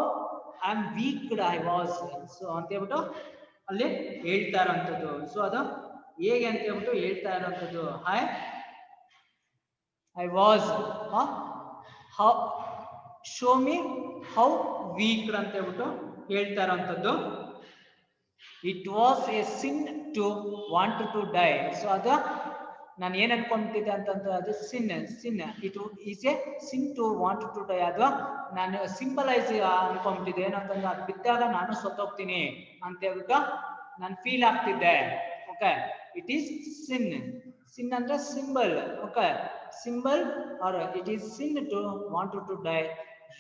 I am weak I was. So ಅಂತ ಹೇಳ್ಬಿಟ್ಟು ಅಲ್ಲಿ ಹೇಳ್ತಾ ಇರೋಂಥದ್ದು. So ಅದು ಹೇಗೆ ಅಂತ ಹೇಳ್ಬಿಟ್ಟು ಹೇಳ್ತಾ ಇರೋಂಥದ್ದು I was how show me how weak ಅಂತ ಹೇಳ್ಬಿಟ್ಟು ಹೇಳ್ತಾ ಇರೋಂಥದ್ದು. It was a sin to want to die. So ಅದು ನಾನು ಏನ್ ಅನ್ಕೊಂಡ್ಬಿಟ್ಟಿದ್ದೆ ಅಂತಂದ್ರೆ ಅದು sin it is a sin to want to die. ಅದು ನಾನು ಸಿಂಪಲೈಸ್ ಅನ್ಕೊಂಡ್ಬಿಟ್ಟಿದ್ದೆ ಏನಂತಂದ್ರೆ ಅದು ಬಿದ್ದಾಗ ನಾನು ಸತ್ತೋಗ್ತೀನಿ ಅಂತ ಹೇಳ್ಬಿಟ್ಟು ನಾನು ಫೀಲ್ ಆಗ್ತಿದ್ದೆ. ಓಕೆ, ಇಟ್ ಈಸ್ ಸಿನ್ ಅಂದ್ರೆ symbol. Okay, symbol or it is sin to want to die.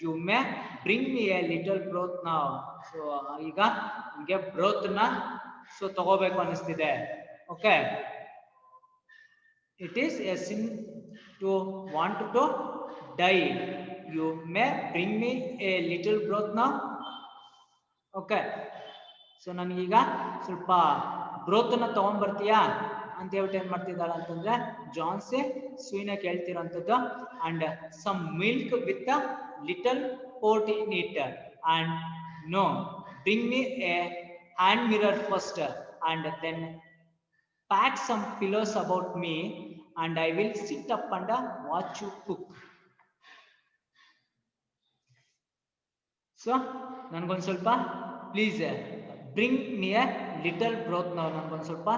You may bring me a little broth now. So ಈಗ ನನಗೆ ಬ್ರೋತ್ ನ ಸೊ ತಗೋಬೇಕು ಅನಿಸ್ತಿದೆ. Okay, it is a sin to want to die. You may bring me a little broth now. Okay, so ನನಗೀಗ ಸ್ವಲ್ಪ broth ನ ತಗೊಂಡ್ಬರ್ತೀಯಾ ಅಂತ ಹೇಳ್ಬಿಟ್ಟು ಏನ್ ಮಾಡ್ತಿದ್ದಾಳೆ ಅಂತಂದ್ರೆ ಜಾನ್ಸಿ ಸುಯಿನ ಕೇಳ್ತಿರೋಂಥದ್ದು. And some milk with little pot in it, and no, bring me a hand mirror first, and then pack some pillows about me, and I will sit up and watch you cook. So ನನಗೊಂದು ಸ್ವಲ್ಪ please bring me a little broth ನಾವು ನನಗೊಂದು ಸ್ವಲ್ಪ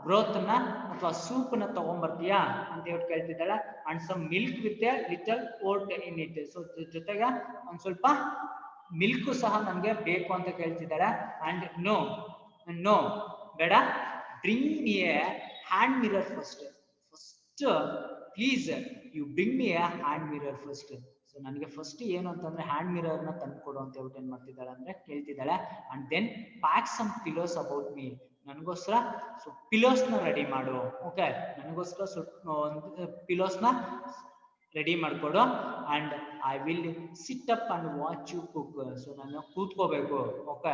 broth ನ ಅಥವಾ soup ನ ತಗೊಂಡ್ಬರ್ತೀಯಾ ಅಂತ ಹೇಳಿ ಕೇಳ್ತಿದ್ದಾಳೆ. And some milk with a little ಓಟ್ ಇನ್ ಇಟ್. ಸೊ ಜೊತೆಗೆ ಒಂದ್ ಸ್ವಲ್ಪ ಮಿಲ್ಕ್ ಸಹ ನನಗೆ ಬೇಕು ಅಂತ ಕೇಳ್ತಿದ್ದಾಳೆ. ಅಂಡ್ ನೋ ಬೇಡ, bring me a hand mirror first please you bring me a hand mirror first. So ನನಗೆ ಫಸ್ಟ್ ಏನು ಅಂತಂದ್ರೆ ಹ್ಯಾಂಡ್ ಮಿರರ್ ನ ತಂದ್ಕೊಡು ಅಂತ ಹೇಳ್ಬಿಟ್ಟು ಏನ್ ಮಾಡ್ತಿದ್ದಾಳೆ ಅಂದ್ರೆ ಕೇಳ್ತಿದ್ದಾಳೆ. And then pack some pillows about me, ನನಗೋಸ್ಕರ ಸ್ವಲ್ಪ ಪಿಲೋಸ್ ನ ರೆಡಿ ಮಾಡು. ಓಕೆ, ನನಗೋಸ್ಕರ ಸ್ವಲ್ಪ ಪಿಲೋಸ್ ನ ರೆಡಿ ಮಾಡ್ಕೊಡು. And I will sit up and watch you cook. So ನಾನು ಕೂತ್ಕೋಬೇಕು. Okay,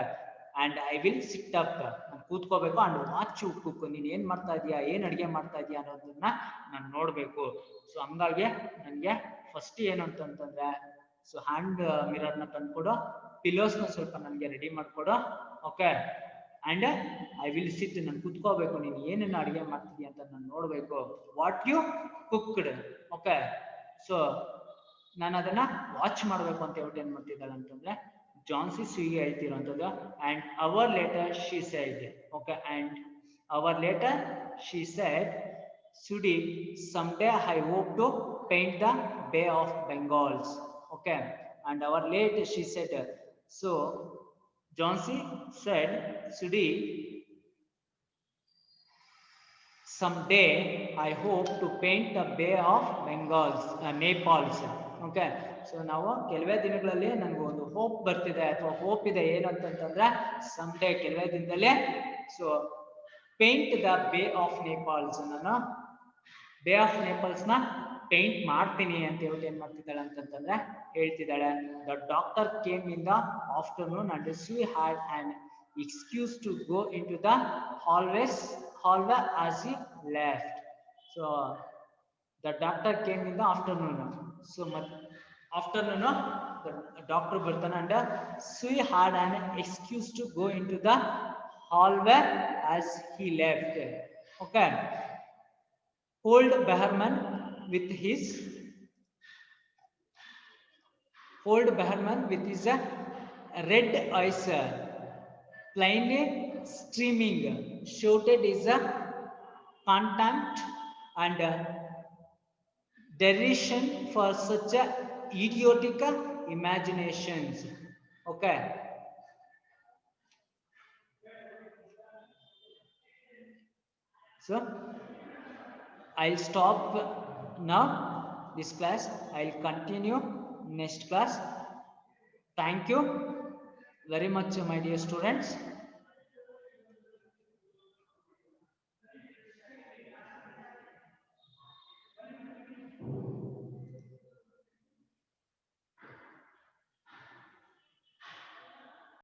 and I will sit up, ನಾನು ಕೂತ್ಕೋಬೇಕು. ಅಂಡ್ ವಾಚ್ ಯು ಕುಕ್, ನೀನ್ ಏನ್ ಮಾಡ್ತಾ ಇದೀಯಾ, ಏನ್ ಅಡಿಗೆ ಮಾಡ್ತಾ ಇದೀಯಾ ಅನ್ನೋದನ್ನ ನಾನು ನೋಡ್ಬೇಕು. ಸೊ ಹಂಗಾಗಿ ನನಗೆ ಫಸ್ಟ್ ಏನು ಅಂತಂತಂದ್ರೆ ಸೊ ಹ್ಯಾಂಡ್ ಮಿರರ್ ನ ತಂದ್ಕೊಡು, ಪಿಲೋಸ್ ನ ಸ್ವಲ್ಪ ನನಗೆ ರೆಡಿ ಮಾಡ್ಕೊಡು. Okay, and I will sit, ನಾನು ಕುತ್ಕೋಬೇಕು, ನೀನು ಏನನ್ನ ಅಡಿಗೆ ಮಾಡ್ತಿದ್ಯಾ ಅಂತ ನಾನು ನೋಡ್ಬೇಕು. What you cooked. Okay, so ನಾನು ಅದನ್ನ ವಾಚ್ ಮಾಡ್ಬೇಕು ಅಂತ ಹೇಳ್ಬಿಟ್ಟು ಏನ್ ಮಾಡ್ತಿದ್ದಾಳೆ ಅಂತಂದ್ರೆ ಜಾನ್ಸಿ ಸುಯಿಗೆ ಹೇಳ್ತಿರೋಂಥದ್ದು. And hour later she said. Okay, and hour later she said, Sudi, someday I hope to paint the Bay of Bengals. Okay, and our late she said. So Johnsy said, Sudi, someday I hope to paint the Bay of Bengals, Nepals. Okay, so ನಾವು ಕೆಲವೇ ದಿನಗಳಲ್ಲಿ ನನಗೆ ಒಂದು hope ಬರ್ತಿದೆ ಅಥವಾ hope ಇದೆ ಏನು ಅಂತಂತಂದ್ರೆ ಸಮ್ಡೇ ಕೆಲವೇ ದಿನದಲ್ಲೇ so paint the bay of ನೇಪಾಲ್ಸ್, ನಾನು ಬೇ ಆಫ್ ನೇಪಾಲ್ಸ್ ನ ಪೇಂಟ್ ಮಾಡ್ತೀನಿ ಅಂತ ಹೇಳ್ಬಿಟ್ಟು ಏನ್ ಮಾಡ್ತಿದ್ದಾಳೆ ಅಂತಂತಂದ್ರೆ ಹೇಳ್ತಿದ್ದಾಳೆ. The doctor came in the afternoon and Sui had an excuse to go into the hallway as he left. So the doctor came in the afternoon. So afternoon the doctor ಬರ್ತಾನೆ and Sui had an excuse to go into the hallway as he left. Okay, old Behrman with his red eyes plainly streaming shouted his contempt and derision for such idiotic imaginations. Okay, So I'll stop now this class. I'll continue next class. Thank you very much, my dear students.